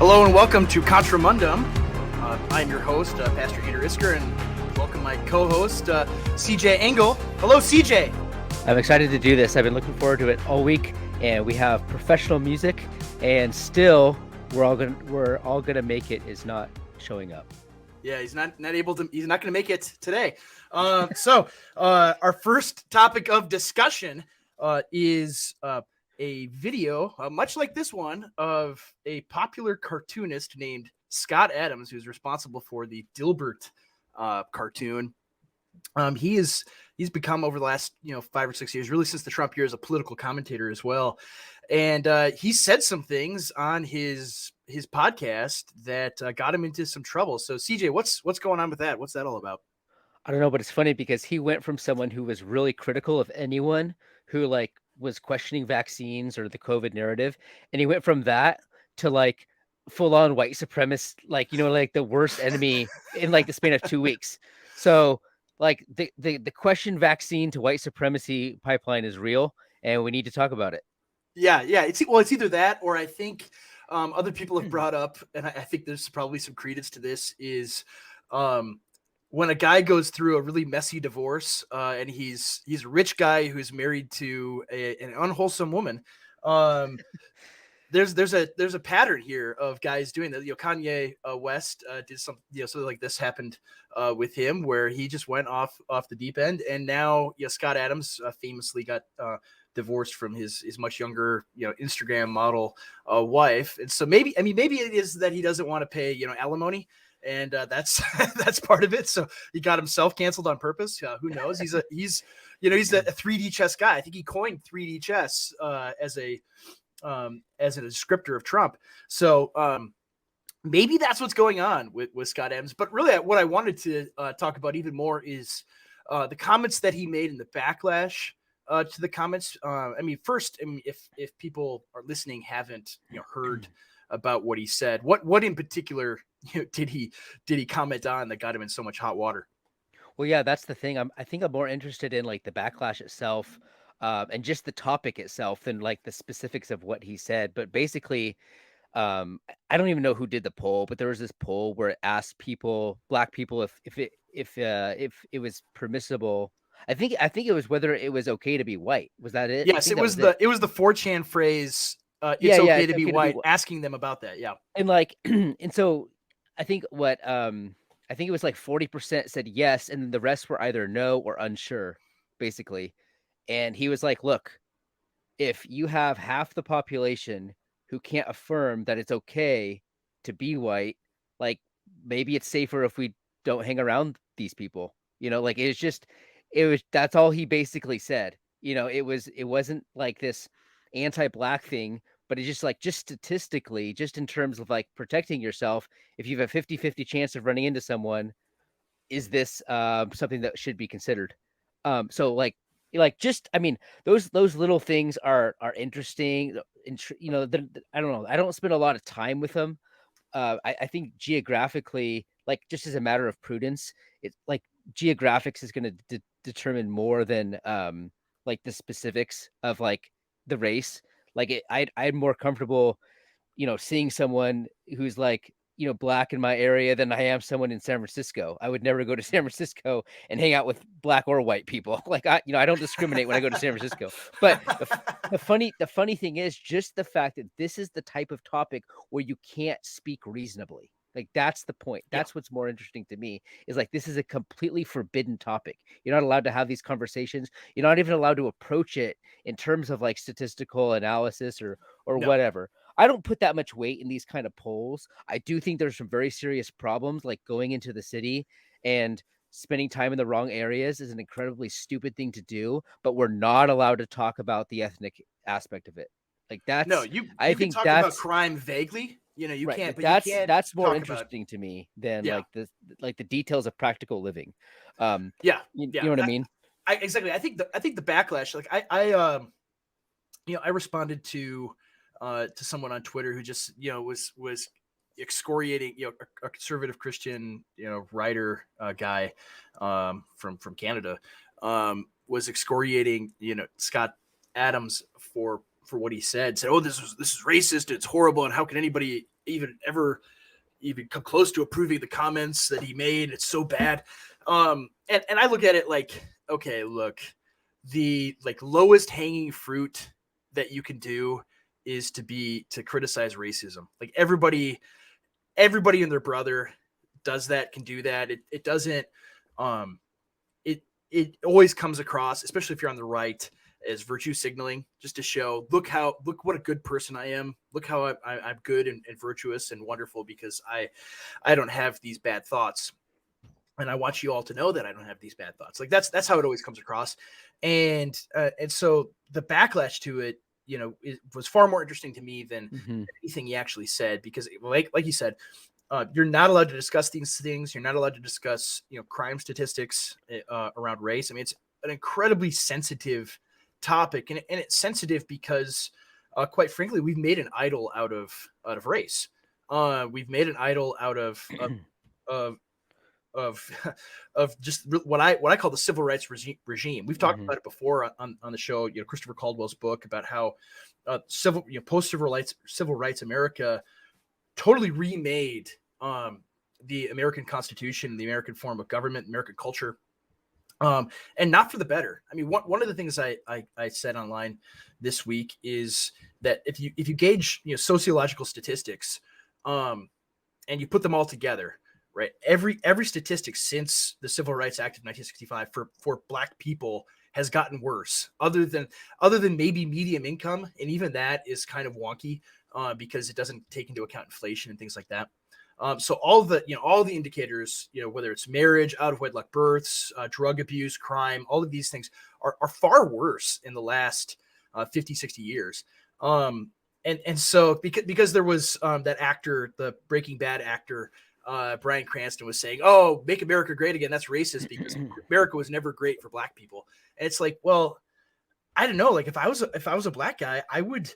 Hello and welcome to Contra Mundum. I'm your host, Pastor Peter Isker, and welcome my co-host, CJAY Engel. Hello, CJ. I'm excited to do this. I've been looking forward to it all week, and we have professional music, and still we're all gonna make it is not showing up. Yeah, he's not gonna make it today. So our first topic of discussion is a video, much like this one, of a popular cartoonist named Scott Adams, who's responsible for the Dilbert cartoon. He's become, over the last 5 or 6 years, really since the Trump years, a political commentator as well. And he said some things on his podcast that got him into some trouble. So CJ, what's going on with that? What's that all about? I don't know, but it's funny because he went from someone who was really critical of anyone who was questioning vaccines or the COVID narrative, and he went from that to full on white supremacist, the worst enemy in the span of 2 weeks. So the question vaccine to white supremacy pipeline is real, and we need to talk about it. Yeah. It's either that, or I think other people have brought up, and I think there's probably some credence to this, is when a guy goes through a really messy divorce, and he's a rich guy who's married to an unwholesome woman. There's a pattern here of guys doing that. Kanye West did something, something like this happened with him, where he just went off the deep end, and now Scott Adams famously got divorced from his much younger Instagram model wife, and so maybe it is that he doesn't want to pay alimony. And that's that's part of it. So he got himself canceled on purpose. Who knows? He's a 3D chess guy. I think he coined 3D chess as a descriptor of Trump. So maybe that's what's going on with Scott Adams. But really, what I wanted to talk about even more is the comments that he made and the backlash to the comments. If people are listening haven't heard about what he said, what in particular did he comment on that got him in so much hot water? Well, yeah, that's the thing. I think I'm more interested in the backlash itself, and just the topic itself than the specifics of what he said. But basically, I don't even know who did the poll, but there was this poll where it asked black people, if it was permissible. I think it was whether it was okay to be white. Was that it? Yes, it was the 4chan phrase. It's okay to be white. Asking them about that, yeah. And and so I think it was 40% said yes, and then the rest were either no or unsure, basically. And he was like, "Look, if you have half the population who can't affirm that it's okay to be white, maybe it's safer if we don't hang around these people." That's all he basically said. It wasn't this anti-black thing, but it's just statistically, just in terms of protecting yourself, if you have a 50-50 chance of running into someone, is this something that should be considered? Those little things are interesting. I don't know. I don't spend a lot of time with them. I think geographically, just as a matter of prudence, it's geographics is going to determine more than the specifics of the race. I'm more comfortable, seeing someone who's black in my area than I am someone in San Francisco. I would never go to San Francisco and hang out with black or white people. I don't discriminate when I go to San Francisco. But the funny thing is just the fact that this is the type of topic where you can't speak reasonably. That's the point. That's what's more interesting to me, is this is a completely forbidden topic. You're not allowed to have these conversations. You're not even allowed to approach it in terms of statistical analysis or whatever. I don't put that much weight in these kind of polls. I do think there's some very serious problems, going into the city and spending time in the wrong areas is an incredibly stupid thing to do, but we're not allowed to talk about the ethnic aspect of it. That's, no, you I can think talk that's about crime vaguely. You right, can't, but that's more interesting to me than the details of practical living. You know what I mean? Exactly. I think the backlash, I responded to someone on Twitter who just was excoriating a conservative Christian writer guy from Canada was excoriating Scott Adams for what he said. Oh, this is racist, it's horrible, and how can anybody even ever even come close to approving the comments that he made. It's so bad. And I look at it like, okay, look, the like lowest hanging fruit that you can do is to criticize racism. Like everybody and their brother does that, can do that. It doesn't, it always comes across, especially if you're on the right, as virtue signaling, just to show, look what a good person I am. Look how I'm good and virtuous and wonderful because I don't have these bad thoughts. And I want you all to know that I don't have these bad thoughts. Like that's how it always comes across. And so the backlash to it, it was far more interesting to me than anything he actually said, because like you said, you're not allowed to discuss these things. You're not allowed to discuss, crime statistics around race. I mean, it's an incredibly sensitive topic, and it's sensitive because, quite frankly, we've made an idol out of race. We've made an idol out of just what I call the civil rights regime. We've talked about it before on the show. Christopher Caldwell's book about how post civil rights America totally remade the American Constitution, the American form of government, American culture, and not for the better. I mean, one of the things I said online this week is that if you gauge sociological statistics, and you put them all together, right? Every statistic since the Civil Rights Act of 1965 for Black people has gotten worse, other than maybe medium income, and even that is kind of wonky because it doesn't take into account inflation and things like that. So all the indicators, whether it's marriage, out of wedlock births, drug abuse, crime, all of these things are far worse in the last 50, 60 years. And so because there was that actor, the Breaking Bad actor, Bryan Cranston, was saying, "Oh, make America great again." That's racist because America was never great for Black people. And it's like, well, I don't know. Like if I was a Black guy, I would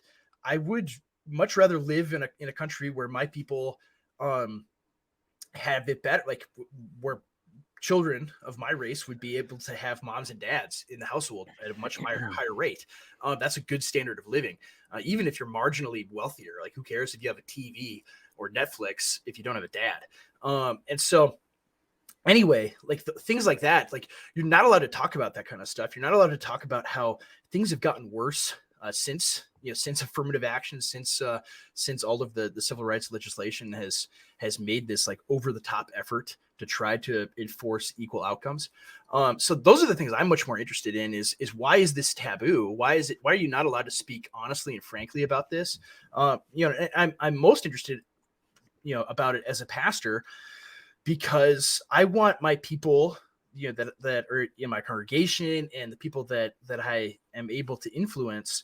much rather live in a country where my people have it better, like where children of my race would be able to have moms and dads in the household at a much higher rate. That's a good standard of living. Even if you're marginally wealthier, like who cares if you have a TV or Netflix if you don't have a dad? And so anyway, like things like that, like you're not allowed to talk about that kind of stuff. You're not allowed to talk about how things have gotten worse since affirmative action, since all of the civil rights legislation has made this like over the top effort to try to enforce equal outcomes. So those are the things I'm much more interested in is why is this taboo? Why are you not allowed to speak honestly and frankly about this? I'm most interested, about it as a pastor, because I want my people, that are in my congregation and the people that I am able to influence,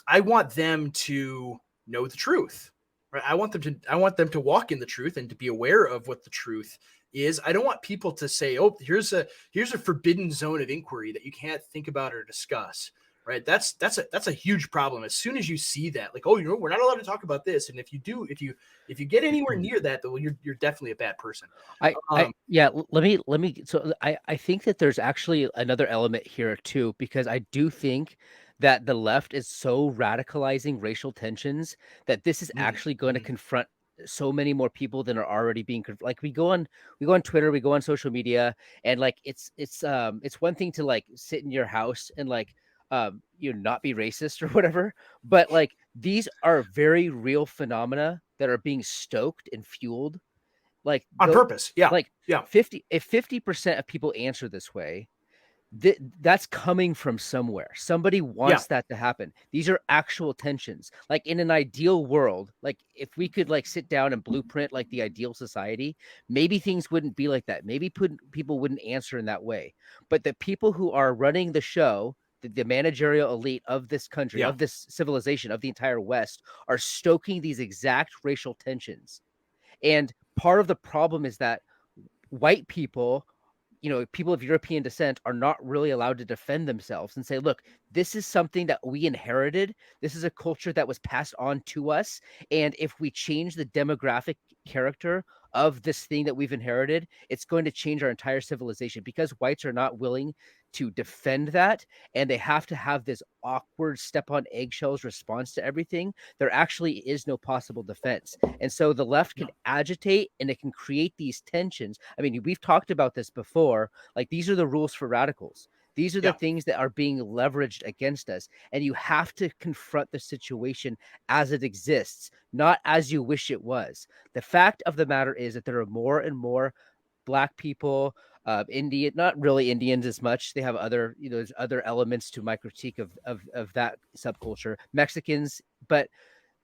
I want them to know the truth, right? I want them to walk in the truth and to be aware of what the truth is. I don't want people to say, "Oh, here's a forbidden zone of inquiry that you can't think about or discuss." Right? That's a huge problem. As soon as you see that, like, "Oh, we're not allowed to talk about this," and if you get anywhere near that, though, you're definitely a bad person. Let me. So I think that there's actually another element here too, because I do think that the left is so radicalizing racial tensions that this is actually going to confront so many more people than are already being like we go on Twitter, we go on social media, and like it's one thing to like sit in your house and like not be racist or whatever, but like these are very real phenomena that are being stoked and fueled like on purpose. Yeah. Like yeah. 50% of people answer this way, that's coming from somewhere. Somebody wants that to happen. These are actual tensions. Like in an ideal world, like if we could like sit down and blueprint like the ideal society, maybe things wouldn't be like that. Maybe people wouldn't answer in that way. But the people who are running the show, the managerial elite of this country, of this civilization, of the entire West, are stoking these exact racial tensions. And part of the problem is that white people, people of European descent, are not really allowed to defend themselves and say, look, this is something that we inherited. This is a culture that was passed on to us. And if we change the demographic character of this thing that we've inherited, it's going to change our entire civilization. Because whites are not willing to defend that, and they have to have this awkward step on eggshells response to everything, there actually is no possible defense. And so the left can agitate, and it can create these tensions. I mean, we've talked about this before. Like, these are the rules for radicals. These are the things that are being leveraged against us. And you have to confront the situation as it exists, not as you wish it was. The fact of the matter is that there are more and more Black people, Indian, not really Indians as much. They have other, there's other elements to my critique of that subculture, Mexicans. But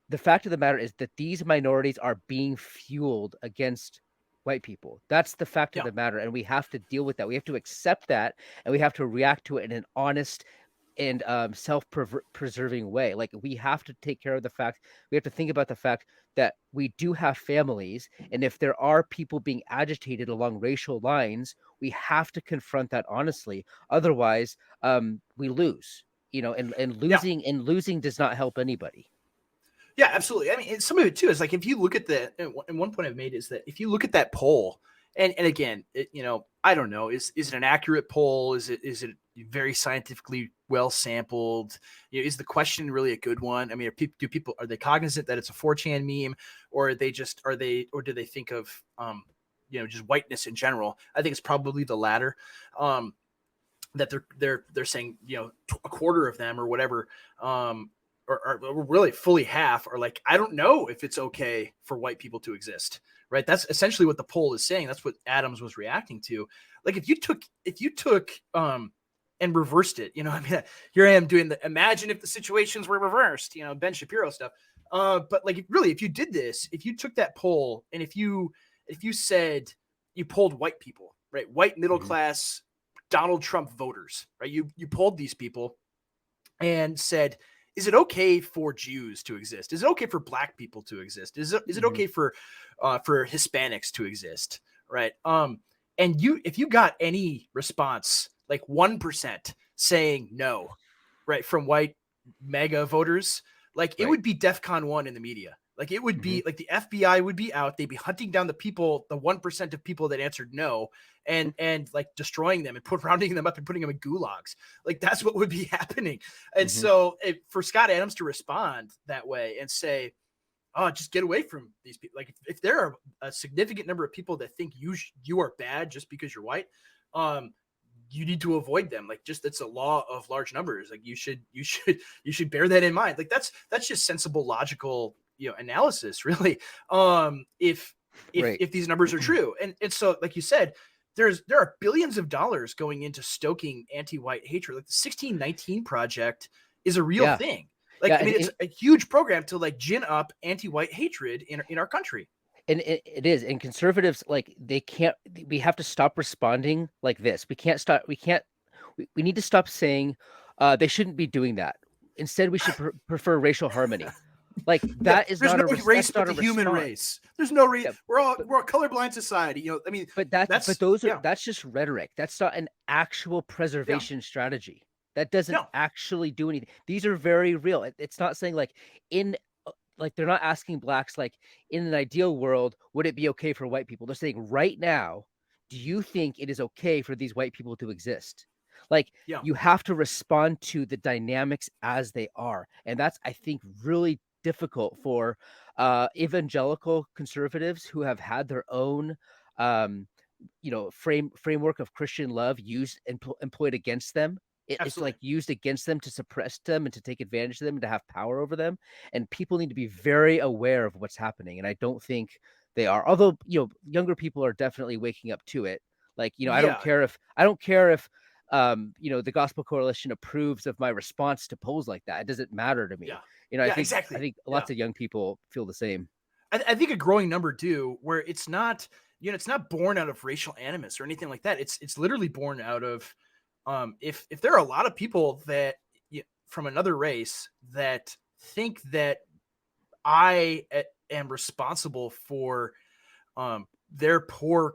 the fact of the matter is that these minorities are being fueled against white people. That's the fact of the matter. And we have to deal with that. We have to accept that, and we have to react to it in an honest and self-preserving way. Like, we have to take care of the fact, we have to think about the fact that we do have families. And if there are people being agitated along racial lines, we have to confront that honestly. Otherwise, we lose, and losing does not help anybody. Yeah, absolutely. I mean, some of it too is like, if you look at and one point I've made is that if you look at that poll, and again, I don't know, is it an accurate poll? Is it very scientifically well sampled? Is the question really a good one? I mean, are they cognizant that it's a 4chan meme, or do they think of just whiteness in general? I think it's probably the latter. That they're saying, a quarter of them or whatever, or really fully half are like, I don't know if it's okay for white people to exist, right? That's essentially what the poll is saying. That's what Adams was reacting to. Like, if you took and reversed it, I mean, here I am doing imagine if the situations were reversed, Ben Shapiro stuff. But like, really, if you did this, if you took that poll, and if you said you polled white people, right? White middle class Donald Trump voters, right? You polled these people and said, is it okay for Jews to exist? Is it okay for Black people to exist? Is it okay for Hispanics to exist? Right. And if you got any response, like 1% saying no, right, from white MAGA voters, like, it would be DEFCON 1 in the media. Like, it would be like the FBI would be out. They'd be hunting down the 1% of people that answered no, and like destroying them and rounding them up and putting them in gulags. Like, that's what would be happening. And so for Scott Adams to respond that way and say, oh, just get away from these people. Like, if there are a significant number of people that think you are bad just because you're white, you need to avoid them. Like, just, it's a law of large numbers. Like, you should bear that in mind. Like, that's just sensible, logical, analysis, really. If these numbers are true. And so, like you said, there are billions of dollars going into stoking anti-white hatred. Like, the 1619 Project is a real thing. Like, I mean, it's a huge program to like gin up anti-white hatred in our country. And it is. And conservatives, like, we have to stop responding like this. We need to stop saying they shouldn't be doing that. Instead, we should prefer racial harmony. Like, that is not a race, but the human race. There's no race. We're a colorblind society. I mean, that's just rhetoric. That's not an actual preservation strategy. That doesn't actually do anything. These are very real. It's not saying like they're not asking Blacks, like, in an ideal world, would it be okay for white people? They're saying, right now, do you think it is okay for these white people to exist? Like, you have to respond to the dynamics as they are. And that's, I think, really difficult for evangelical conservatives who have had their own framework of Christian love used and employed against them. It's like used against them to suppress them and to take advantage of them and to have power over them. And people need to be very aware of what's happening. And I don't think they are. Although, younger people are definitely waking up to it. Like, I don't care if the Gospel Coalition approves of my response to polls like that. It doesn't matter to me. I think lots of young people feel the same. I think a growing number do, where it's not, it's not born out of racial animus or anything like that. It's literally born out of, if there are a lot of people that from another race that think that I am responsible for their poor,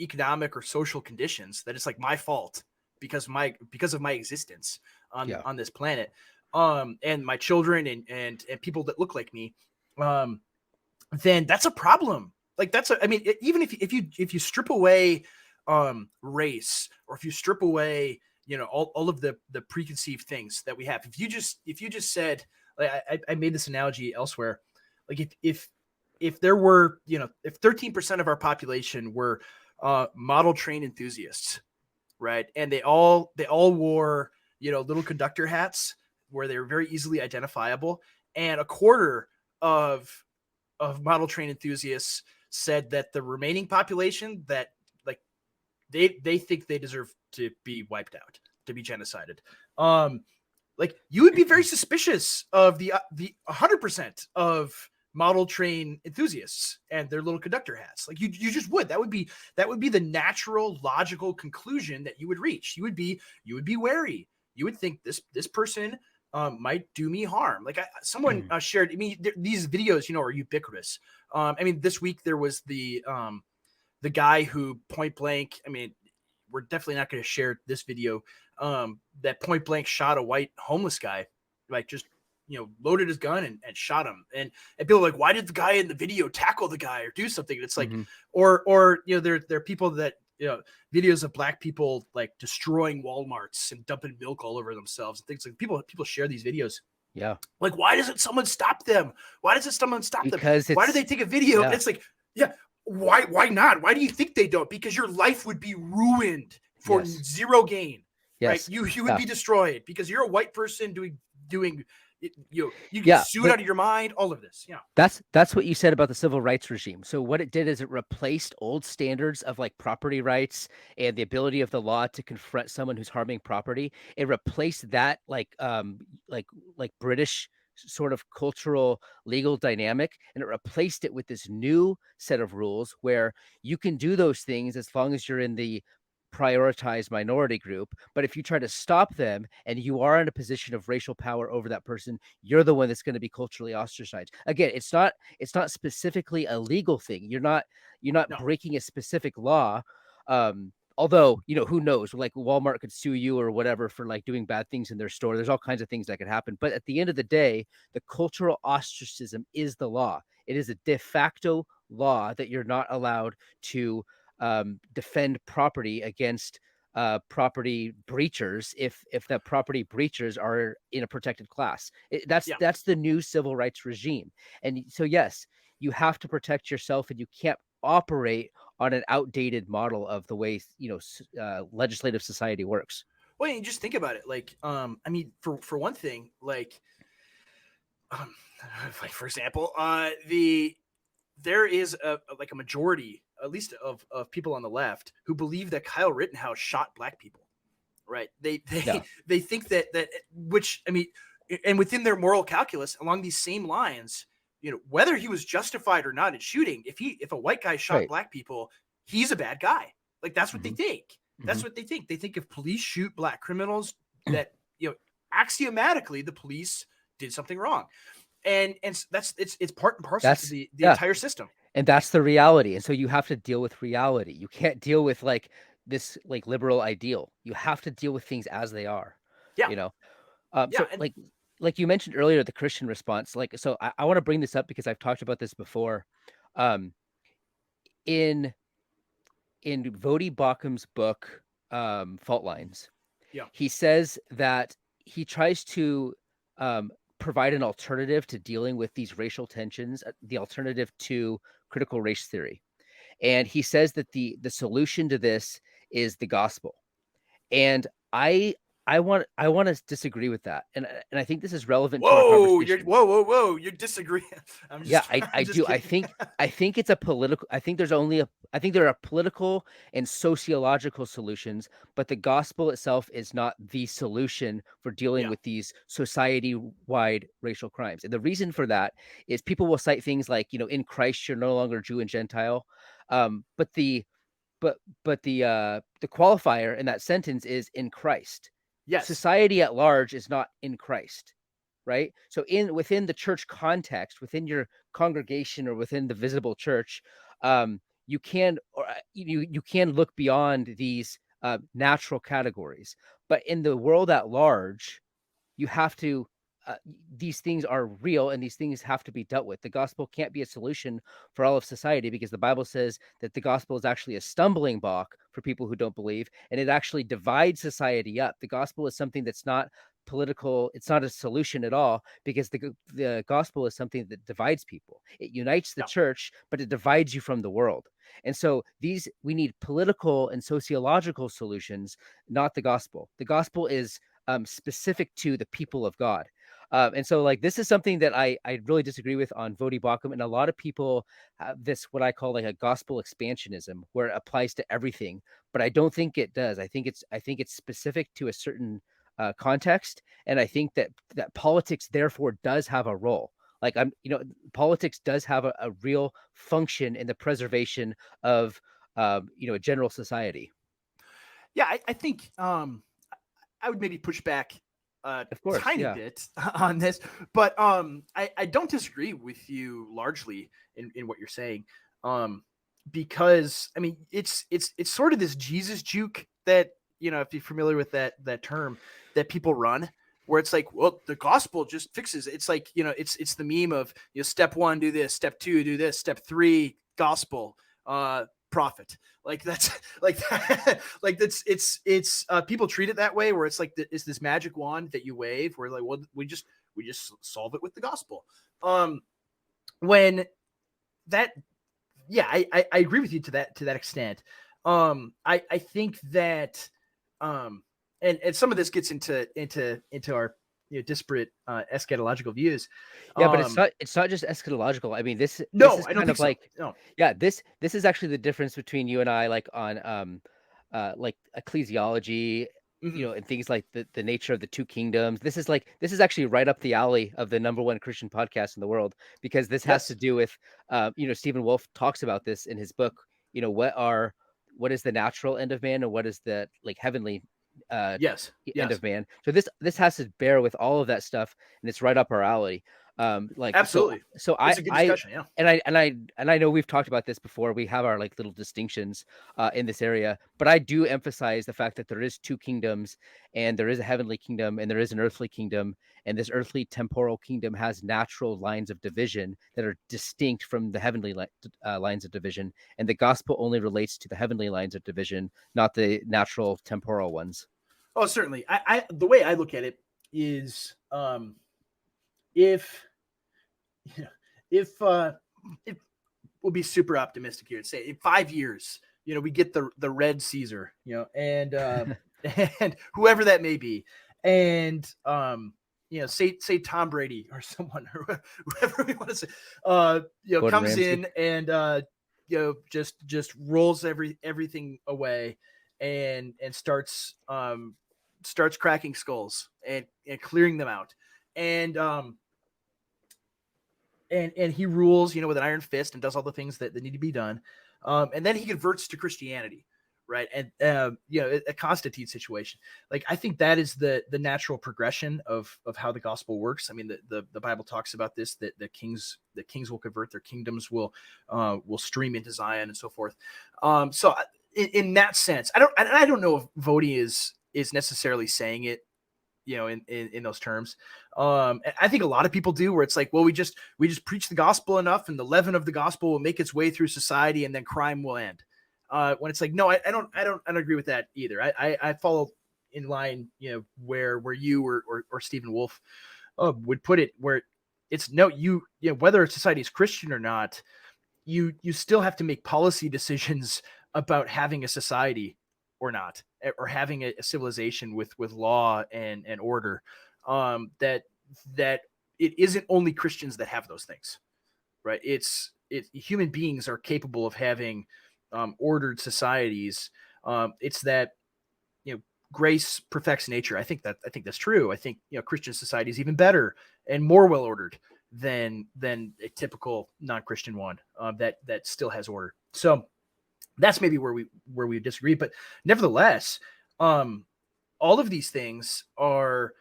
economic or social conditions, that it's like my fault because of my existence on this planet, and my children and people that look like me, then that's a problem. Like, even if you strip away race, or if you strip away, all of the preconceived things that we have. If you just said, like, I made this analogy elsewhere, like if there were, if 13% of our population were model train enthusiasts, right, and they all wore little conductor hats where they were very easily identifiable, and a quarter of model train enthusiasts said that the remaining population, that like they think they deserve to be wiped out, to be genocided, like you would be very suspicious of the 100% of model train enthusiasts and their little conductor hats. Like you just would. That would be the natural, logical conclusion that you would reach. You would be wary. You would think this person might do me harm. Like someone shared. I mean, these videos, are ubiquitous. I mean, this week there was the guy who point blank. I mean, we're definitely not going to share this video. That point blank shot a white homeless guy, like just loaded his gun and shot him. And people are like, why did the guy in the video tackle the guy or do something? And it's like, or there are people that videos of black people like destroying Walmarts and dumping milk all over themselves and things like people share these videos. Yeah. Like, why doesn't someone stop them? Why doesn't someone stop because them? Why do they take a video? And it's like, why not? Why do you think they don't? Because your life would be ruined for zero gain. Yes. Right? You would be destroyed because you're a white person doing you get sued out of your mind, all of this. Yeah. That's what you said about the civil rights regime. So what it did is it replaced old standards of like property rights and the ability of the law to confront someone who's harming property. It replaced that like British sort of cultural legal dynamic, and it replaced it with this new set of rules where you can do those things as long as you're in the prioritized minority group. But if you try to stop them and you are in a position of racial power over that person, you're the one that's going to be culturally ostracized. Again, it's not specifically a legal thing. You're not breaking a specific law. Although, who knows, like Walmart could sue you or whatever for like doing bad things in their store. There's all kinds of things that could happen. But at the end of the day, the cultural ostracism is the law. It is a de facto law that you're not allowed to defend property against property breachers if the property breachers are in a protected class. That's the new civil rights regime. And so, yes, you have to protect yourself, and you can't operate on an outdated model of the way legislative society works. Well, you just think about it. Like, I mean, for one thing, like for example, there is a majority, at least of people on the left, who believe that Kyle Rittenhouse shot black people. Right? They think that which, I mean, and within their moral calculus along these same lines, whether he was justified or not in shooting, if a white guy shot black people, he's a bad guy. Like that's what they think. That's what they think. They think if police shoot black criminals, that axiomatically the police did something wrong. And it's part and parcel to the entire system. And that's the reality. And so you have to deal with reality. You can't deal with like this like liberal ideal. You have to deal with things as they are. Yeah. So like you mentioned earlier, the Christian response, like, so I want to bring this up because I've talked about this before. In Vodi Baucham's book, Fault Lines, he says that he tries to provide an alternative to dealing with these racial tensions, the alternative to critical race theory. And he says that the solution to this is the gospel. And I want to disagree with that, and I think this is relevant to our conversation. Whoa! You're disagreeing. I do. Kidding. I think it's a political. I think there are political and sociological solutions, but the gospel itself is not the solution for dealing with these society-wide racial crimes. And the reason for that is people will cite things like, in Christ you're no longer Jew and Gentile, but the qualifier in that sentence is in Christ. Yes. Society at large is not in Christ, right? So within the church context, within your congregation or within the visible church, you can look beyond these natural categories. But in the world at large, you have to. These things are real, and these things have to be dealt with. The gospel can't be a solution for all of society because the Bible says that the gospel is actually a stumbling block for people who don't believe, and it actually divides society up. The gospel is something that's not political. It's not a solution at all, because the gospel is something that divides people. It unites the Yeah. church, but it divides you from the world. And so we need political and sociological solutions, not the gospel. The gospel is specific to the people of God. And so, like, this is something that I really disagree with on Vodi Bakum, and a lot of people have this, what I call like a gospel expansionism, where it applies to everything, but I don't think it does. I think it's specific to a certain context, and I think that politics therefore does have a role. Like, politics does have a real function in the preservation of a general society. Yeah, I think I would maybe push back a Of course, tiny yeah. bit on this, but I don't disagree with you largely in what you're saying, because I mean it's sort of this Jesus juke that, if you're familiar with that term, that people run, where it's like, well, the gospel just fixes it. It's like, it's the meme of, step 1 do this, step 2 do this, step 3 gospel, profit. Like that's like that, like that's it's people treat it that way, where it's like it's this magic wand that you wave, where like, well, we just solve it with the gospel. When that, yeah, I agree with you to that extent. I think that and some of this gets into our disparate eschatological views. Yeah, but it's not just eschatological. I mean, this No, is I don't kind think of so. like, No. yeah, this is actually the difference between you and I, like on like ecclesiology, Mhm. and things like the nature of the two kingdoms. This is actually right up the alley of the number one Christian podcast in the world, because this has to Yes. do with Stephen Wolf talks about this in his book. What is the natural end of man, and what is the, like, heavenly uh Yes. end Yes. of man. So this has to bear with all of that stuff, and it's right up our alley. Like, so Absolutely. so It's I a good I discussion. Yeah. and I know we've talked about this before. We have our, like, little distinctions in this area, but I do emphasize the fact that there is two kingdoms, and there is a heavenly kingdom, and there is an earthly kingdom, and this earthly temporal kingdom has natural lines of division that are distinct from the heavenly lines of division, and the gospel only relates to the heavenly lines of division, not the natural temporal ones. Oh, certainly. I the way I look at it is, if you know, if we'll be super optimistic here and say in 5 years, we get the red Caesar, and and whoever that may be, and say Tom Brady or someone, or whoever we want to say, Gordon comes Ramsay. in and just rolls everything away, and starts cracking skulls and clearing them out, and and he rules, with an iron fist, and does all the things that need to be done. And then he converts to Christianity, right? And a Constantine situation. Like, I think that is the natural progression of how the gospel works. I mean, the Bible talks about this, that the kings will convert, their kingdoms will stream into Zion and so forth. So in that sense, I don't know if Vodi is necessarily saying it, in those terms. I think a lot of people do, where it's like, well, we just preach the gospel enough, and the leaven of the gospel will make its way through society, and then crime will end. When it's like, no, I don't agree with that either. I follow in line, where you or Stephen Wolf would put it, where it's no, whether a society is Christian or not, you still have to make policy decisions about having a society or not, or having a civilization with law and order. That it isn't only Christians that have those things, right? It's human beings are capable of having ordered societies. It's that, grace perfects nature. I think that's true. I think, Christian society is even better and more well ordered than a typical non-Christian one, that still has order. So that's maybe where we disagree, but nevertheless, all of these things are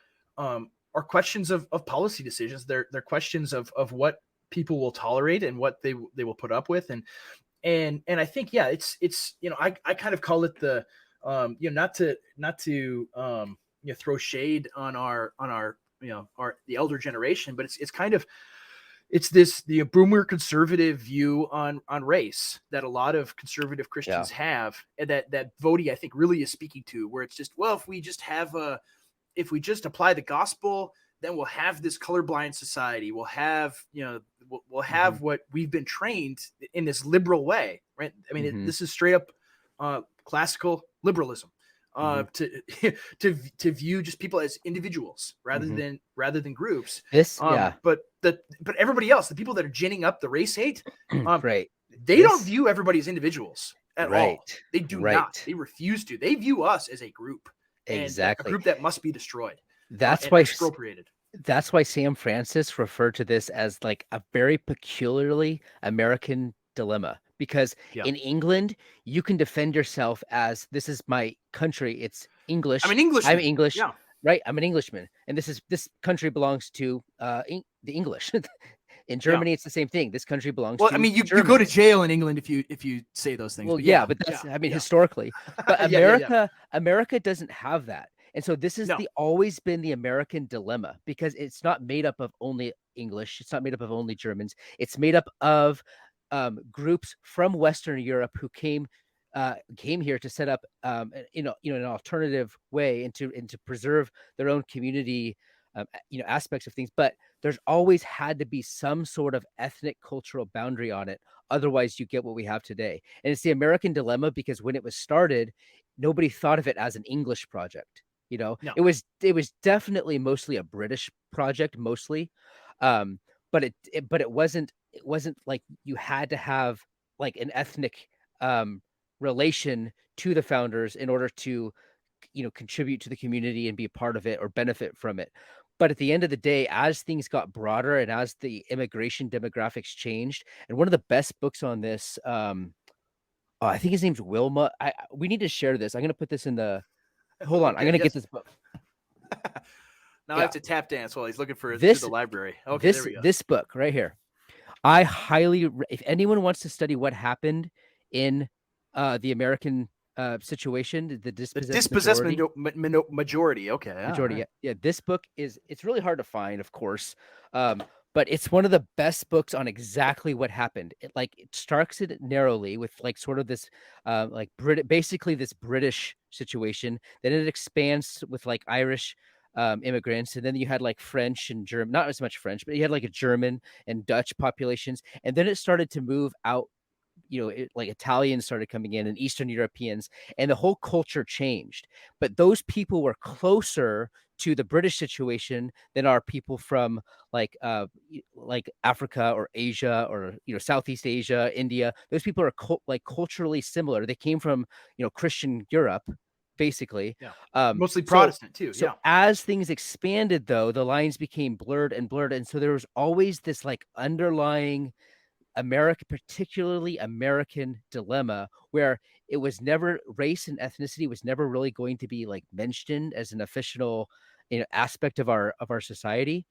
questions of policy decisions. They're questions of what people will tolerate and what they will put up with, and I think, yeah, it's I kind of call it the not to throw shade on our the elder generation, but it's kind of, it's this the boomer conservative view on race that a lot of conservative Christians have, and that Vody I think really is speaking to, where it's just, well, if we just apply the gospel, then we'll have this colorblind society. We'll have, we'll have what we've been trained in this liberal way, right? I mean, this is straight up classical liberalism. To view just people as individuals rather than groups. But everybody else, the people that are ginning up the race hate, they don't view everybody as individuals at all. They do not. They refuse to. They view us as a group, exactly, a group that must be destroyed. That's why expropriated. That's why Sam Francis referred to this as like a very peculiarly American dilemma. Because in England, you can defend yourself as, this is my country. It's English. I'm an Englishman. I'm English. Yeah. Right. I'm an Englishman. And this country belongs to the English. In Germany, it's the same thing. This country belongs to you go to jail in England if you say those things. Well, but that's, historically. But America doesn't have that. And so this is always been the American dilemma, because it's not made up of only English. It's not made up of only Germans. It's made up of groups from Western Europe who came here to set up an alternative way and to preserve their own community aspects of things. But there's always had to be some sort of ethnic cultural boundary on it, otherwise you get what we have today. And it's the American dilemma, because when it was started, nobody thought of it as an English project. It was definitely mostly a British project, but it wasn't like you had to have like an ethnic relation to the founders in order to contribute to the community and be a part of it or benefit from it. But at the end of the day, as things got broader and as the immigration demographics changed, and one of the best books on this, I think his name's Wilma. We need to share this. I'm going to put this in the. Hold on, I'm going to get this book. Now I have to tap dance while he's looking for the library. Okay, there we go. This book right here. I highly, if anyone wants to study what happened in the American situation, the dispossessed majority. Okay. Majority. Yeah. This book it's really hard to find, of course. But it's one of the best books on exactly what happened. It starts it narrowly with like sort of this basically this British situation. Then it expands with like Irish immigrants, and then you had like French and German, not as much French, but you had like a German and Dutch populations, and then it started to move out. Like Italians started coming in and Eastern Europeans, and the whole culture changed. But those people were closer to the British situation than are people from like Africa or Asia or Southeast Asia, India. Those people are culturally similar. They came from Christian Europe, basically. Mostly Protestant too. So as things expanded, though, the lines became blurred, and so there was always this like underlying particularly American dilemma, where it was never, race and ethnicity was never really going to be like mentioned as an official aspect of our society.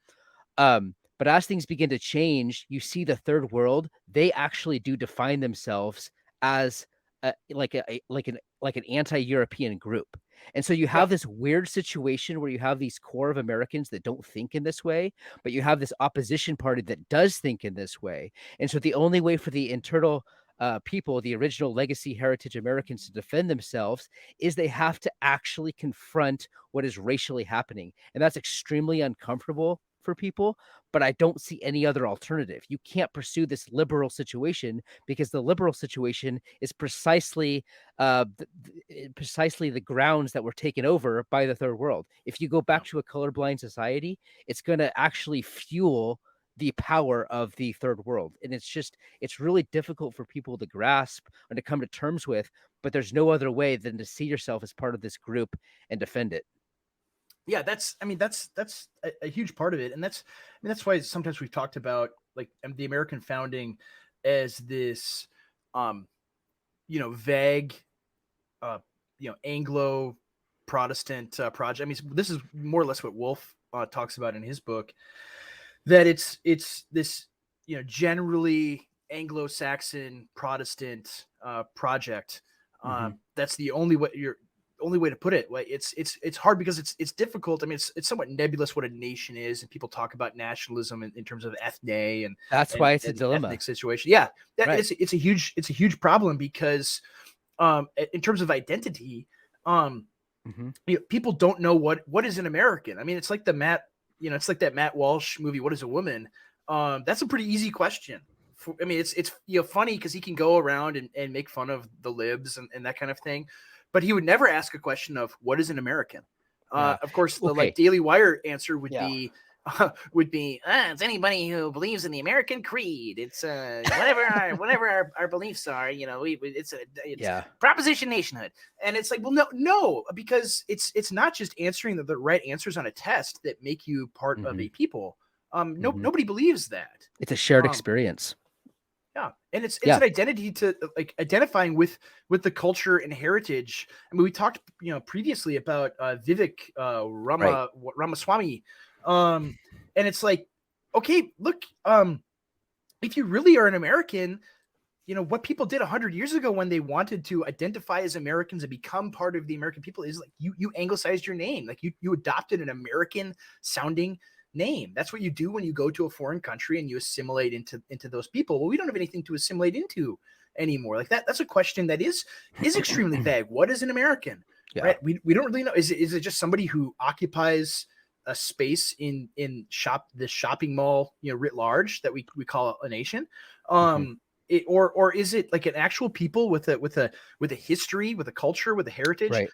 But as things begin to change, you see the third world, they actually do define themselves as an anti-European group. And so you have this weird situation where you have these core of Americans that don't think in this way, but you have this opposition party that does think in this way. And so the only way for the internal people, the original legacy heritage Americans, to defend themselves is they have to actually confront what is racially happening. And that's extremely uncomfortable for people, but I don't see any other alternative. You can't pursue this liberal situation, because the liberal situation is precisely the grounds that were taken over by the third world. If you go back to a colorblind society, it's going to actually fuel the power of the third world. And it's really difficult for people to grasp and to come to terms with, but there's no other way than to see yourself as part of this group and defend it. Yeah, that's a huge part of it. And that's why sometimes we've talked about like the American founding as this, vague, Anglo Protestant project. I mean, this is more or less what Wolf talks about in his book, that it's this, generally Anglo-Saxon Protestant project. That's the only way only way to put it. Like it's hard because it's difficult. I mean, it's somewhat nebulous what a nation is, and people talk about nationalism in terms of ethne and That's why it's a and dilemma. ethnic situation. Yeah, Right. it's a huge problem because in terms of identity, people don't know what is an American. I mean, it's like it's like that Matt Walsh movie, What is a Woman? That's a pretty easy question. I mean, it's funny because he can go around and make fun of the libs and that kind of thing, but he would never ask a question of what is an American. Of course, the like Daily Wire answer would be it's anybody who believes in the American creed. It's whatever our beliefs are. It's proposition nationhood, and it's like, well, no, because it's not just answering the right answers on a test that make you part of a people. Nobody believes that. It's a shared experience. Yeah, and it's an identity to like identifying with the culture and heritage. I mean, we talked previously about Vivek Ramaswamy, and it's like, okay, look, if you really are an American, what people did 100 years ago when they wanted to identify as Americans and become part of the American people is like you anglicized your name, like you adopted an American sounding name. That's what you do when you go to a foreign country and you assimilate into those people. Well, we don't have anything to assimilate into anymore. Like that's a question that is extremely vague. What is an American? Yeah. Right? We don't really know. Is it just somebody who occupies a space in the shopping mall, writ large, that we call a nation? Or is it like an actual people with a history, with a culture, with a heritage? Right.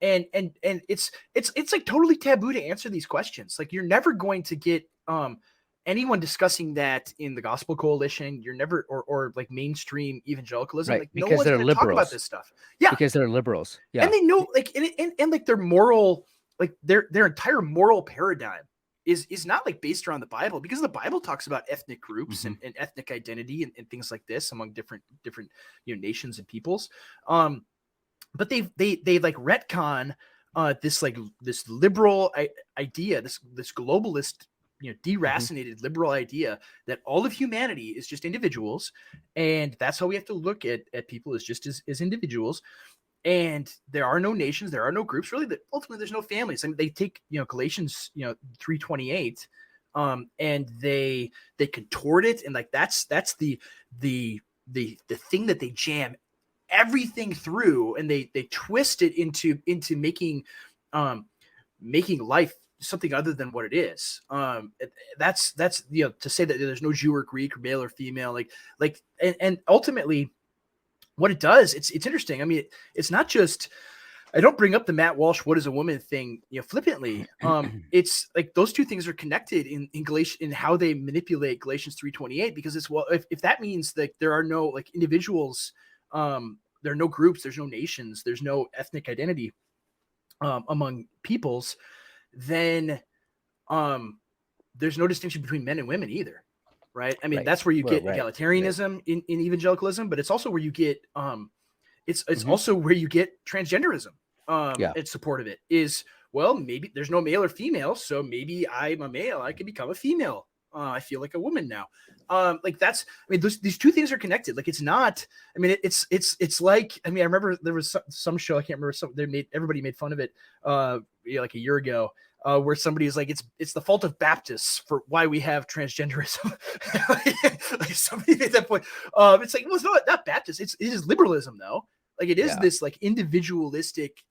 And it's like totally taboo to answer these questions. Like you're never going to get anyone discussing that in the Gospel Coalition. You're never or like mainstream evangelicalism. Right. Like because no one's they're going to liberals. talk about this stuff. Yeah, because they're liberals. Yeah, and they know like and like their moral, like their entire moral paradigm is not like based around the Bible, because the Bible talks about ethnic groups and ethnic identity and things like this among different nations and peoples. But they like retcon this liberal idea, this globalist, deracinated liberal idea that all of humanity is just individuals, and that's how we have to look at people as just as individuals. And there are no nations, there are no groups, really. That ultimately there's no families. I mean, they take Galatians 3:28, and they contort it, and like that's the thing that they jam everything through, and they twist it into making life something other than what it is. That's to say that there's no Jew or Greek or male or female, and ultimately what it does, it's interesting. I mean, it's not just, I don't bring up the Matt Walsh "what is a woman" thing flippantly. It's like those two things are connected in Galatians, in how they manipulate Galatians 3:28, because it's, well, if that means that there are no like individuals, there are no groups, there's no nations, there's no ethnic identity among peoples, then there's no distinction between men and women either, right? I mean, that's where you get egalitarianism in evangelicalism, but it's also where you get it's also where you get transgenderism. In support of it is, well, maybe there's no male or female, so maybe I'm a male, I could become a female. I feel like a woman now. Like that's, I mean, these two things are connected. Like it's not, I mean, it's like, I mean, I remember there was some show, I can't remember, everybody made fun of it, like a year ago, where somebody's like, it's the fault of Baptists for why we have transgenderism. Like somebody made that point. It's like, well, it's not Baptist. It is liberalism though. Like it is this like individualistic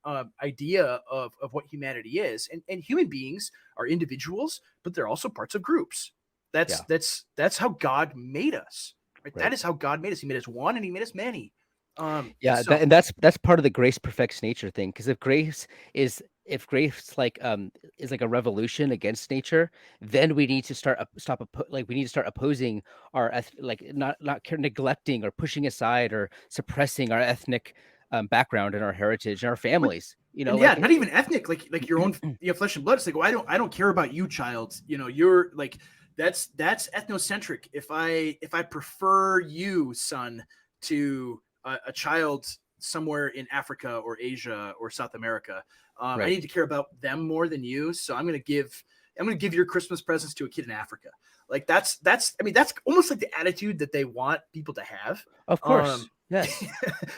idea of what humanity is, and human beings are individuals, but they're also parts of groups. That's how God made us. Right? That is how God made us. He made us one, and He made us many. And that's part of the grace perfects nature thing. Because if grace is like is like a revolution against nature, then we need to start opposing our not neglecting or pushing aside or suppressing our ethnic background and our heritage and our families. Not even ethnic, like your own flesh and blood. It's like, well, I don't care about you, child. You're like, that's ethnocentric. If I prefer you, son, to a child somewhere in Africa or Asia or South America, I need to care about them more than you. So I'm going to give your Christmas presents to a kid in Africa. Like that's almost like the attitude that they want people to have. Of course. Yes.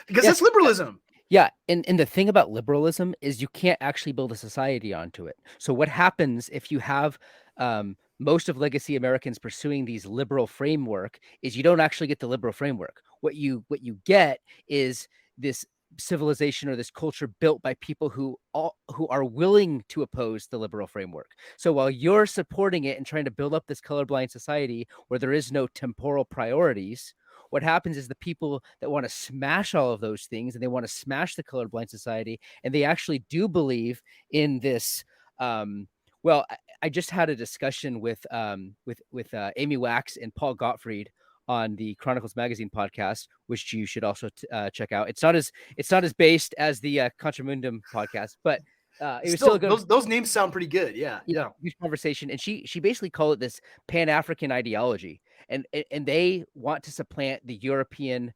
Because that's liberalism. Yeah, and the thing about liberalism is you can't actually build a society onto it. So what happens if you have most of legacy Americans pursuing these liberal framework is you don't actually get the liberal framework. What you get is this civilization or this culture built by people who are willing to oppose the liberal framework. So while you're supporting it and trying to build up this colorblind society where there is no temporal priorities, what happens is the people that want to smash all of those things and they want to smash the colorblind society, and they actually do believe in this. Well, I just had a discussion with Amy Wax and Paul Gottfried on the Chronicles Magazine podcast, which you should also check out. It's not as based as the Contra Mundum podcast, but it was still a good. Those names sound pretty good. Yeah. Huge conversation, and she basically called it this Pan-African ideology, and they want to supplant the European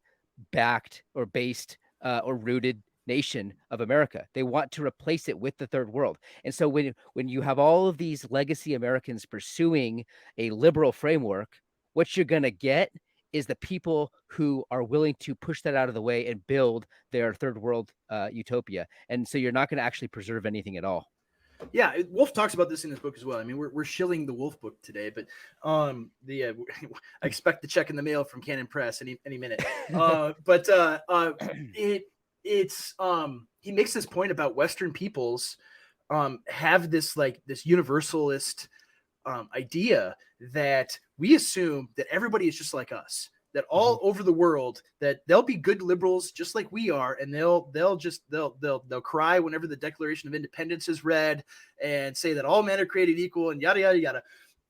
backed or based or rooted nation of America. They want to replace it with the third world. And so when you have all of these legacy Americans pursuing a liberal framework, what you're going to get is the people who are willing to push that out of the way and build their third world utopia. And so you're not going to actually preserve anything at all. Yeah, Wolf talks about this in his book as well. I mean, we're shilling the Wolf book today, but I expect the check in the mail from Canon Press any minute. He makes this point about Western peoples have this universalist idea that we assume that everybody is just like us, that all over the world, that they'll be good liberals just like we are, and they'll cry whenever the Declaration of Independence is read and say that all men are created equal and yada yada yada.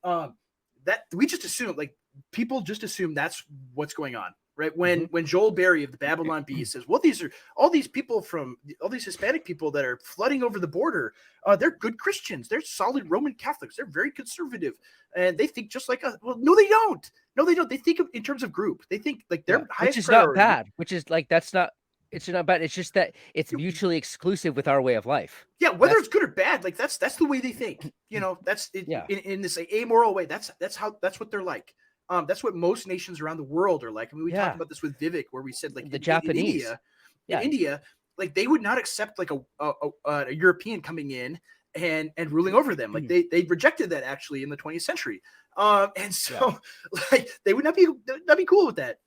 That we just assume, like, people just assume that's what's going on, right? When Joel Berry of the Babylon Bee says, well, these are all these people from all these Hispanic people that are flooding over the border, they're good Christians, they're solid Roman Catholics, they're very conservative, and they think just like us. Well, no, they don't. They think in terms of group. They think like their highest which is priority. Not bad. Which is like it's not bad. It's just that it's mutually exclusive with our way of life. Yeah, whether it's good or bad, like that's the way they think. That's it, in this amoral way. That's what they're like. That's what most nations around the world are like. I mean, we talked about this with Vivek, where we said like the Japanese in India, like they would not accept like a European coming in and ruling over them. Like they rejected that actually in the 20th century. And so like they would not be cool with that.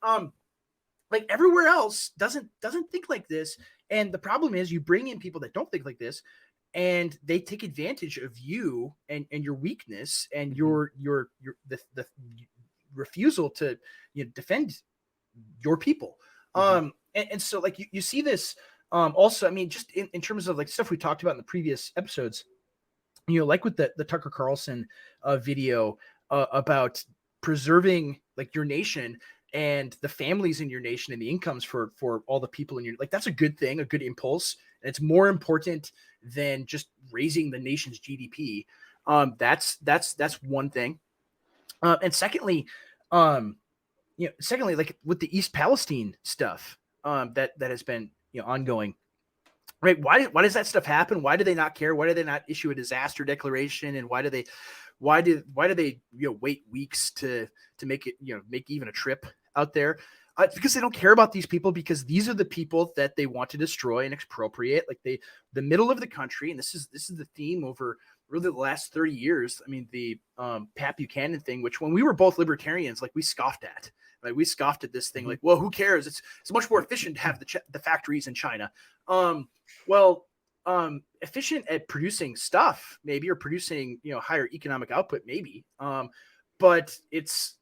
Like everywhere else doesn't think like this. And the problem is you bring in people that don't think like this, and they take advantage of you and your weakness and your the refusal to defend your people. And so like you see this also, I mean, just in terms of like stuff we talked about in the previous episodes, like with the Tucker Carlson video about preserving like your nation and the families in your nation and the incomes for all the people in your, like, that's a good thing, a good impulse. And it's more important than just raising the nation's GDP. That's one thing. And secondly, like with the East Palestine stuff, that has been, ongoing, right? Why does that stuff happen? Why do they not care? Why do they not issue a disaster declaration? And why do they wait weeks to make it, make even a trip out there? It's because they don't care about these people, because these are the people that they want to destroy and expropriate. Like the middle of the country, and this is the theme over really the last 30 years. I mean, the Pat Buchanan thing, which when we were both libertarians, like we scoffed at, right? We scoffed at this thing, like, well, who cares? It's much more efficient to have the factories in China. Efficient at producing stuff, maybe, or producing, higher economic output, maybe. But it's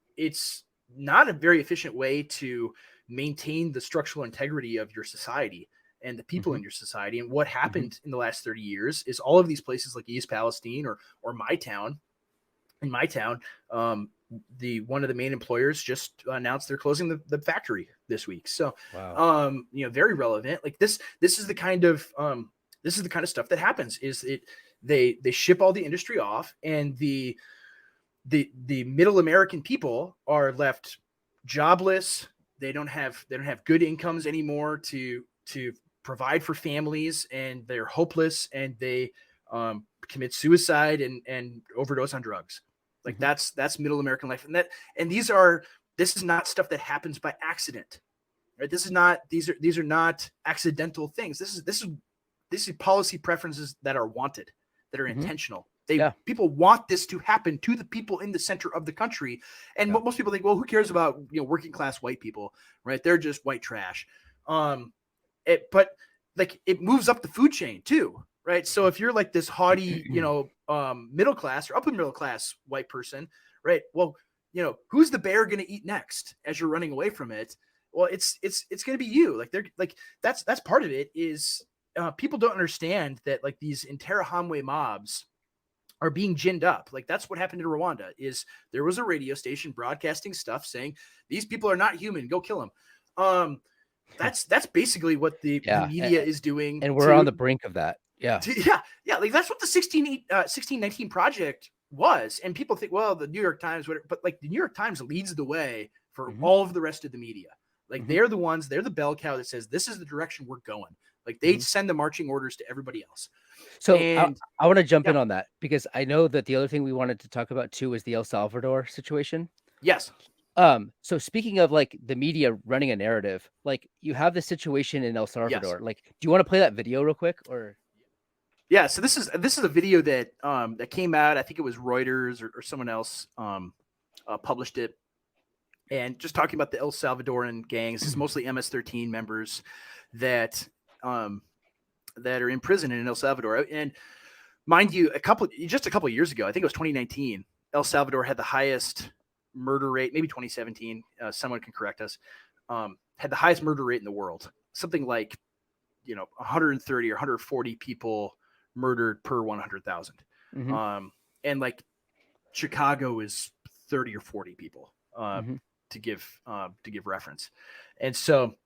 not a very efficient way to maintain the structural integrity of your society and the people in your society. And what happened in the last 30 years is all of these places like East Palestine or my town, one of the main employers just announced they're closing the factory this week. So, wow. Very relevant. Like this is the kind of stuff that happens. Is they ship all the industry off, and the middle American people are left jobless. They don't have good incomes anymore to provide for families, and they're hopeless, and they commit suicide and overdose on drugs. Like that's middle American life. And this is not stuff that happens by accident. right? This is not, these are not accidental things. This is policy preferences that are wanted, that are intentional. People want this to happen to the people in the center of the country. And most people think, well, who cares about, working class white people, right? They're just white trash. But like it moves up the food chain too, right? So if you're like this haughty, middle class or upper middle class white person, right? Well, who's the bear going to eat next as you're running away from it? Well, it's going to be you. Like they're like, that's part of it is people don't understand that like these Interahamwe mobs are being ginned up. Like that's what happened in Rwanda is there was a radio station broadcasting stuff saying these people are not human, go kill them. That's basically what the media is doing. And we're on the brink of that. Yeah. Like that's what the 1619 Project was. And people think, well, the New York Times, whatever, but like the New York Times leads the way for all of the rest of the media. Like they're the bell cow that says, this is the direction we're going. Like they send the marching orders to everybody else. So I want to jump in on that because I know that the other thing we wanted to talk about too is the El Salvador situation. Yes. So speaking of like the media running a narrative, like you have the situation in El Salvador. Yes. Like, do you want to play that video real quick or? Yeah. So this is a video that that came out. I think it was Reuters or someone else published it, and just talking about the El Salvadoran gangs. It's mostly MS-13 members that are in prison in El Salvador. And mind you, a couple of years ago, I think it was 2019, El Salvador had the highest murder rate, maybe 2017, someone can correct us, had the highest murder rate in the world. Something like, 130 or 140 people murdered per 100,000. And like Chicago is 30 or 40 people to give reference. And so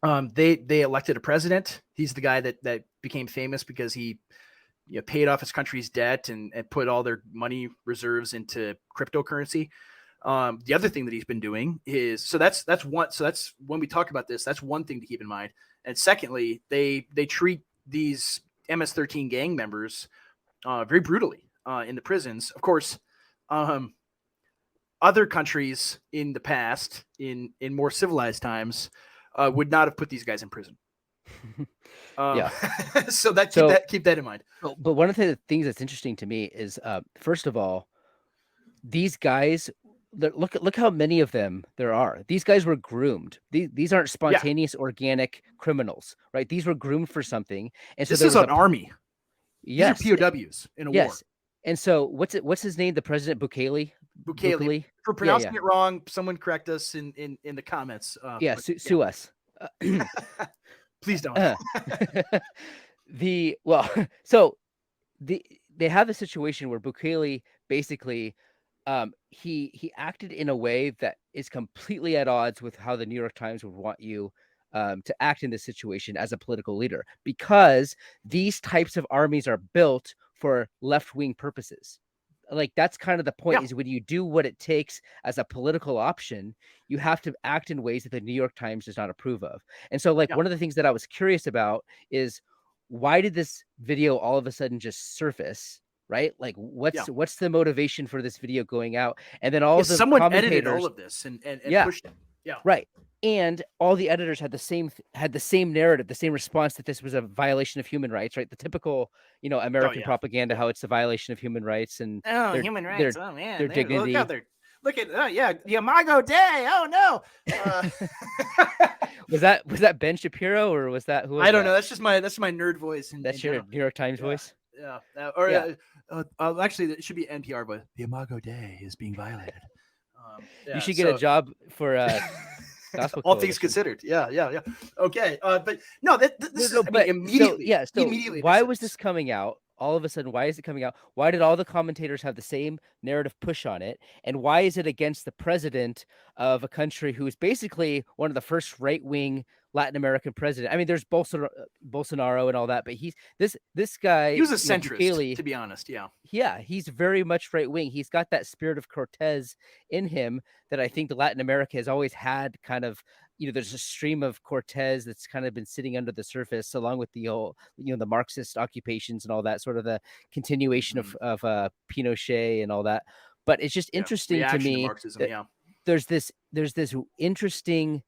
they elected a president. He's the guy that became famous because he paid off his country's debt and put all their money reserves into cryptocurrency. The other thing that he's been doing is that's when we talk about this, that's one thing to keep in mind. And secondly, they treat these MS-13 gang members very brutally in the prisons. Of course, other countries in the past, in more civilized times, would not have put these guys in prison. So keep that in mind. But one of the things that's interesting to me is, first of all, these guys. Look how many of them there are. These guys were groomed. These aren't spontaneous, organic criminals, right? These were groomed for something. And so this is an army. Yes, these are POWs in a war. And so what's his name? The president Bukele. For pronouncing it wrong, someone correct us in the comments. Sue us. Please don't. They have a situation where Bukele basically. He acted in a way that is completely at odds with how the New York Times would want you to act in this situation as a political leader, because these types of armies are built for left-wing purposes. Like that's kind of the point is when you do what it takes as a political option, you have to act in ways that the New York Times does not approve of. And so one of the things that I was curious about is why did this video all of a sudden just surface? Right? Like what's the motivation for this video going out? And then all of the someone edited all of this and pushed it. Yeah. Right. And all the editors had the same narrative, the same response that this was a violation of human rights, right? The typical, American propaganda, how it's a violation of human rights and human rights. Their dignity. Look at the Imago Dei. Oh no. Was that Ben Shapiro or was that who? I don't know. That's just my nerd voice. That's your New York Times voice. Yeah. Actually, it should be NPR, but the Imago Dei is being violated. You should get a job for Gospel all things considered. Yeah. Okay, but no, this is immediately. So immediately. Why was this coming out? All of a sudden, why is it coming out? Why did all the commentators have the same narrative push on it? And why is it against the president of a country who is basically one of the first right-wing Latin American president? I mean, there's Bolsonaro and all that, but this guy. He was a centrist, Bukele, to be honest. Yeah, he's very much right-wing. He's got that spirit of Cortez in him that I think Latin America has always had kind of. There's a stream of Cortez that's kind of been sitting under the surface, along with the whole, the Marxist occupations and all that, sort of the continuation of Pinochet and all that. But it's just interesting to me. Marxism, there's this interesting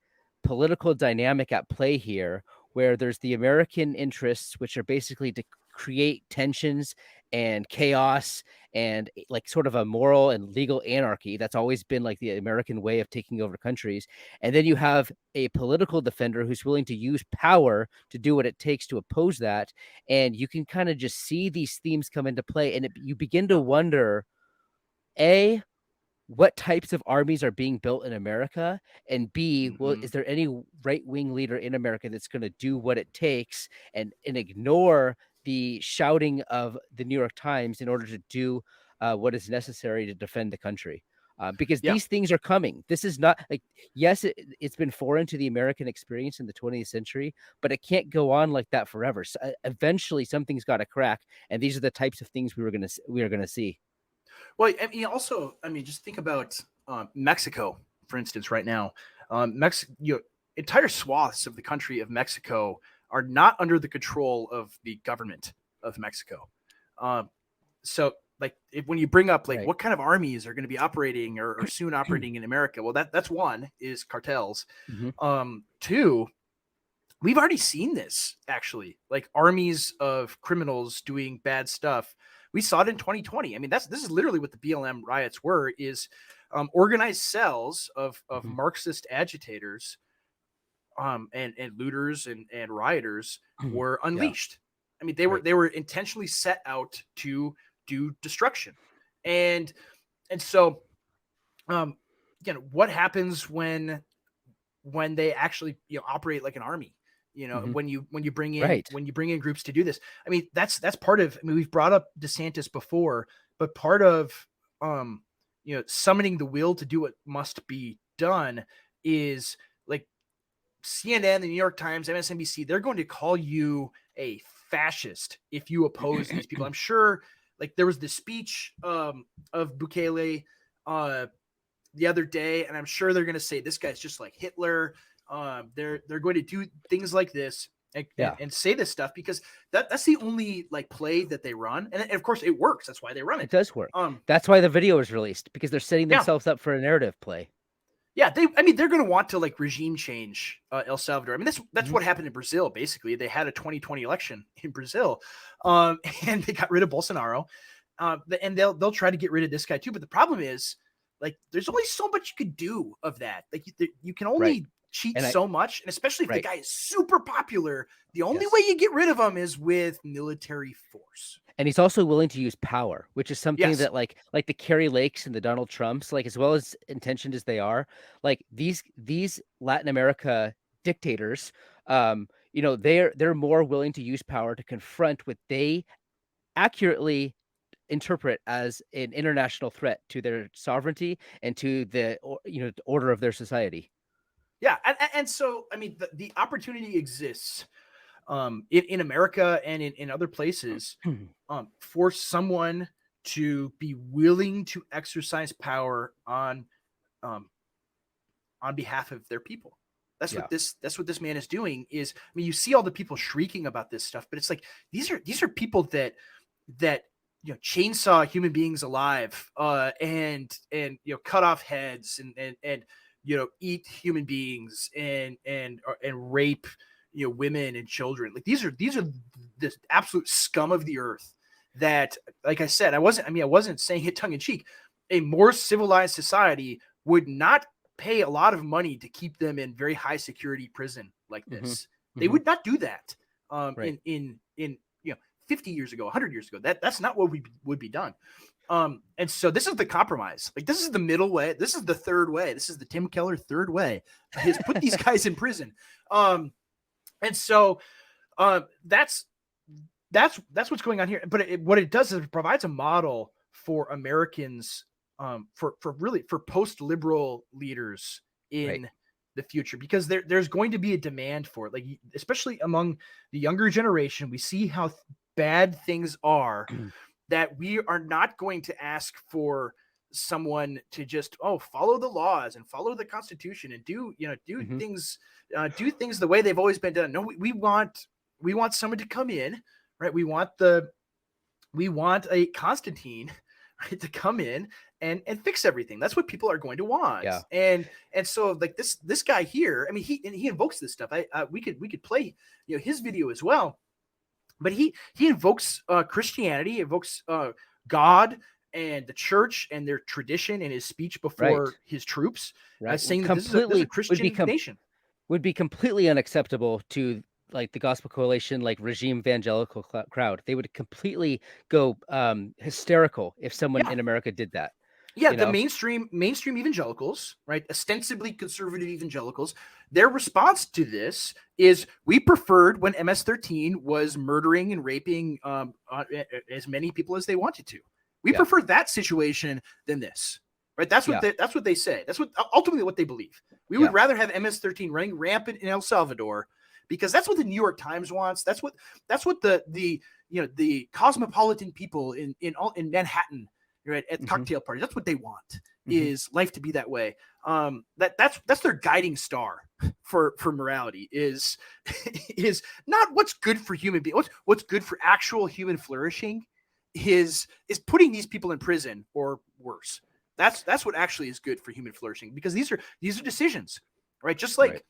political dynamic at play here, where there's the American interests, which are basically to create tensions and chaos and like sort of a moral and legal anarchy. That's always been like the American way of taking over countries. And then you have a political defender who's willing to use power to do what it takes to oppose that. And you can kind of just see these themes come into play, and you begin to wonder, A, what types of armies are being built in America, and B, well, is there any right-wing leader in America that's going to do what it takes and ignore the shouting of the New York Times in order to do what is necessary to defend the country? Because Yeah. these things are coming. This is not like, yes, it's been foreign to the American experience in the 20th century, but it can't go on like that forever. So, eventually, something's got to crack, and these are the types of things we are going to see. Well, I mean, also, I mean, just think about Mexico, for instance, right now. Entire swaths of the country of Mexico are not under the control of the government of Mexico. So, like, when you bring up like what kind of armies are going to be operating or soon operating in America, well, that's one is cartels. Two, we've already seen this actually, like armies of criminals doing bad stuff. We saw it in 2020. I mean, this is literally what the BLM riots were, is organized cells of Marxist agitators and looters and rioters were unleashed. I mean, they were intentionally set out to do destruction. And so again, what happens when they actually operate like an army? When you bring in groups to do this. I mean, that's part of, I mean, we've brought up DeSantis before, but part of summoning the will to do what must be done is like CNN, the New York Times, MSNBC, they're going to call you a fascist if you oppose these people. I'm sure, like, there was the speech of Bukele the other day, and I'm sure they're going to say this guy's just like Hitler. They're going to do things like this and say this stuff because that's the only like play that they run, and of course it works. That's why they run it. It does work. That's why the video was released, because they're setting themselves up for a narrative play. Yeah, they're going to want to like regime change El Salvador. I mean, that's what happened in Brazil. Basically, they had a 2020 election in Brazil, and they got rid of Bolsonaro, and they'll try to get rid of this guy too. But the problem is, like, there's only so much you could do of that. Like, you can only cheat so much, and especially if the guy is super popular, the only way you get rid of him is with military force. And he's also willing to use power, which is something that like the Kerry Lakes and the Donald Trumps, like, as well as intentioned as they are, like these Latin America dictators, they're more willing to use power to confront what they accurately interpret as an international threat to their sovereignty and to the order of their society. Yeah, and so I mean the opportunity exists in America and in other places for someone to be willing to exercise power on behalf of their people. That's what this man is doing. Is, I mean, you see all the people shrieking about this stuff, but it's like these are people that chainsaw human beings alive and cut off heads and eat human beings and rape women and children. Like, these are this absolute scum of the earth that, like I said, I wasn't saying it tongue in cheek. A more civilized society would not pay a lot of money to keep them in very high security prison like this. They would not do that in 50 years ago, 100 years ago. That's not what would be done. And so this is the compromise. Like, this is the middle way. This is the third way. This is the Tim Keller third way. Is put these guys in prison. And so that's what's going on here. But what it does is it provides a model for Americans, for post-liberal leaders in the future, because there's going to be a demand for it. Like, especially among the younger generation, we see how bad things are that we are not going to ask for someone to just follow the laws and follow the Constitution and do things the way they've always been done. No, we want someone to come in, right? We want a Constantine, right, to come in and fix everything. That's what people are going to want. Yeah. And so like this guy here, I mean, he invokes this stuff. We could play, his video as well, but he invokes Christianity, invokes God and the church and their tradition in his speech before his troops, saying that this is a Christian nation. Would be completely unacceptable to like the Gospel Coalition, like regime evangelical crowd. They would completely go hysterical if someone in America did that. Yeah, the mainstream evangelicals, right? Ostensibly conservative evangelicals, their response to this is, we preferred when MS-13 was murdering and raping as many people as they wanted to. We prefer that situation than this, right? That's what they say. That's what ultimately what they believe. We would rather have MS-13 running rampant in El Salvador, because that's what the New York Times wants. That's what the cosmopolitan people in Manhattan, right, at cocktail parties, that's what they want, is life to be that way. That's their guiding star for morality is not what's good for human beings. What's good for actual human flourishing is putting these people in prison or worse. That's what actually is good for human flourishing, because these are decisions, right? Just like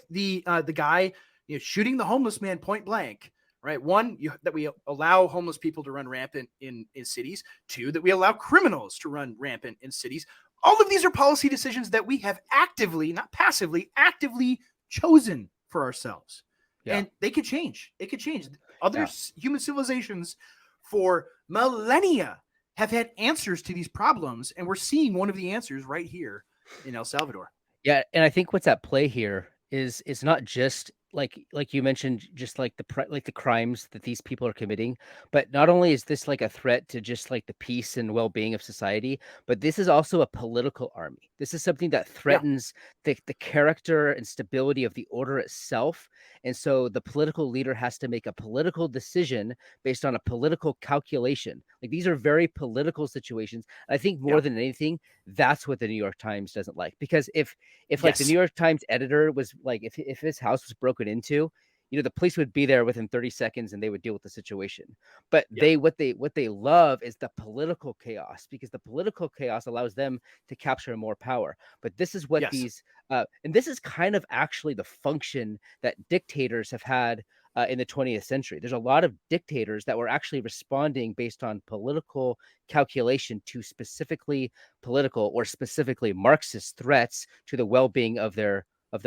the guy shooting the homeless man point blank. Right. One, that we allow homeless people to run rampant in cities. Two, that we allow criminals to run rampant in cities. All of these are policy decisions that we have actively, not passively, actively chosen for ourselves. Yeah. And they could change. It could change. Other human civilizations for millennia have had answers to these problems. And we're seeing one of the answers right here in El Salvador. Yeah. And I think what's at play here is it's not just like you mentioned, just like the crimes that these people are committing, but not only is this like a threat to just like the peace and well-being of society, but this is also a political army. This is something that threatens the character and stability of the order itself. And so the political leader has to make a political decision based on a political calculation. Like, these are very political situations. I think more than anything, that's what the New York Times doesn't like, because if like the New York Times editor was like, if his house was broken into, the police would be there within 30 seconds and they would deal with the situation. But what they love is the political chaos, because the political chaos allows them to capture more power. But this is what these and this is kind of actually the function that dictators have had in the 20th century. There's a lot of dictators that were actually responding based on political calculation to specifically political or specifically Marxist threats to the well-being of their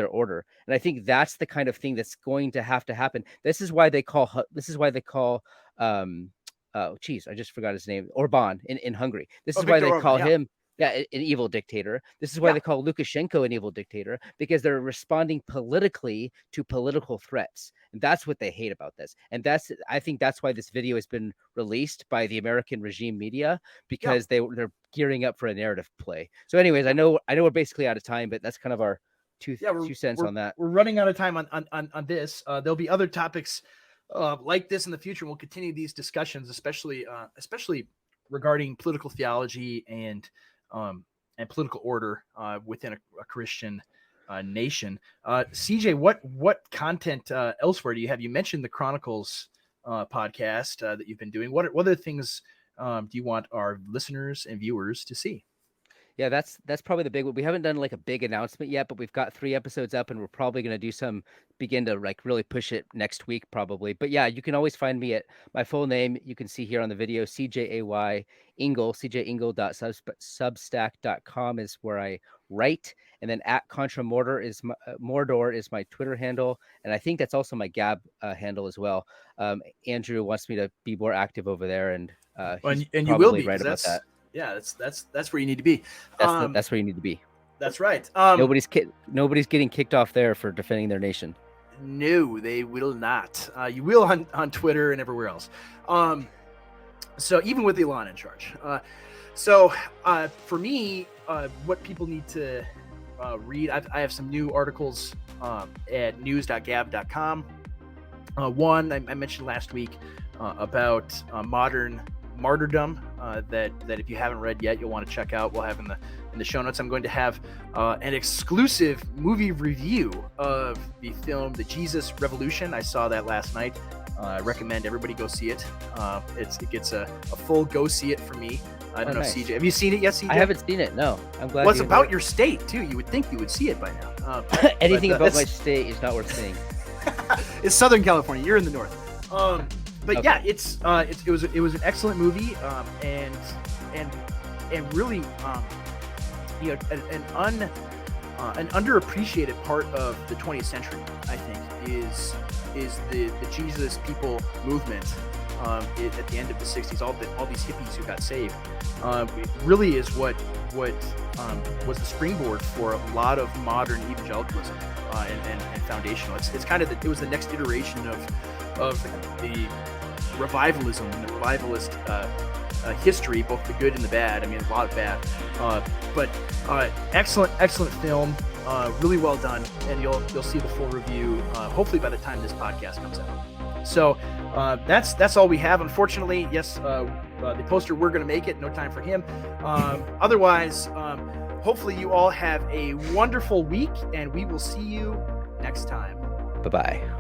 order. And I think that's the kind of thing that's going to have to happen. This is why they call I just forgot his name, Orban in Hungary. This is why they call him an evil dictator. This is why they call Lukashenko an evil dictator, because they're responding politically to political threats. And that's what they hate about this. And I think that's why this video has been released by the American regime media, because they're gearing up for a narrative play. So anyways, I know we're basically out of time, but that's kind of our two cents on that. We're running out of time on this. There'll be other topics like this in the future. We'll continue these discussions, especially regarding political theology and political order within a Christian nation. CJ, what content elsewhere do you have? You mentioned the Chronicles podcast that you've been doing. What other things do you want our listeners and viewers to see? Yeah, that's probably the big one. We haven't done like a big announcement yet, but we've got 3 episodes up, and we're probably going to begin to like really push it next week probably. But yeah, you can always find me at my full name. You can see here on the video, CJAY Ingle, cjingle.substack.com is where I write. And then at Contra Mordor is my Twitter handle. And I think that's also my Gab handle as well. Andrew wants me to be more active over there, and you will be right about that. Yeah, that's where you need to be. That's where you need to be. That's right. Nobody's getting kicked off there for defending their nation. No, they will not. You will on Twitter and everywhere else. So even with Elon in charge. For me, what people need to read, I have some new articles at news.gab.com. One I mentioned last week about modern martyrdom that if you haven't read yet, you'll want to check out. We'll have in the show notes. I'm going to have an exclusive movie review of the film The Jesus Revolution. I saw that last night. I recommend everybody go see it. It gets a full go see it for me. I don't know, nice. CJ. Have you seen it yet, CJ? I haven't seen it. No, I'm glad. Well, it's about your state too. You would think you would see it by now. Anything about my state is not worth seeing. It's Southern California. You're in the north. But Okay. yeah, it was an excellent movie, and really, you know, an underappreciated part of the 20th century, I think, is the Jesus people movement. At the end of the 60s, all these hippies who got saved, it really is what was the springboard for a lot of modern evangelicalism and foundational. It's kind of it was the next iteration of the revivalism and the revivalist history, both the good and the bad. I mean, a lot of bad, but excellent film, really well done, and you'll see the full review hopefully by the time this podcast comes out. So that's all we have. Unfortunately, yes, the poster, we're going to make it. No time for him. Otherwise, hopefully you all have a wonderful week, and we will see you next time. Bye-bye.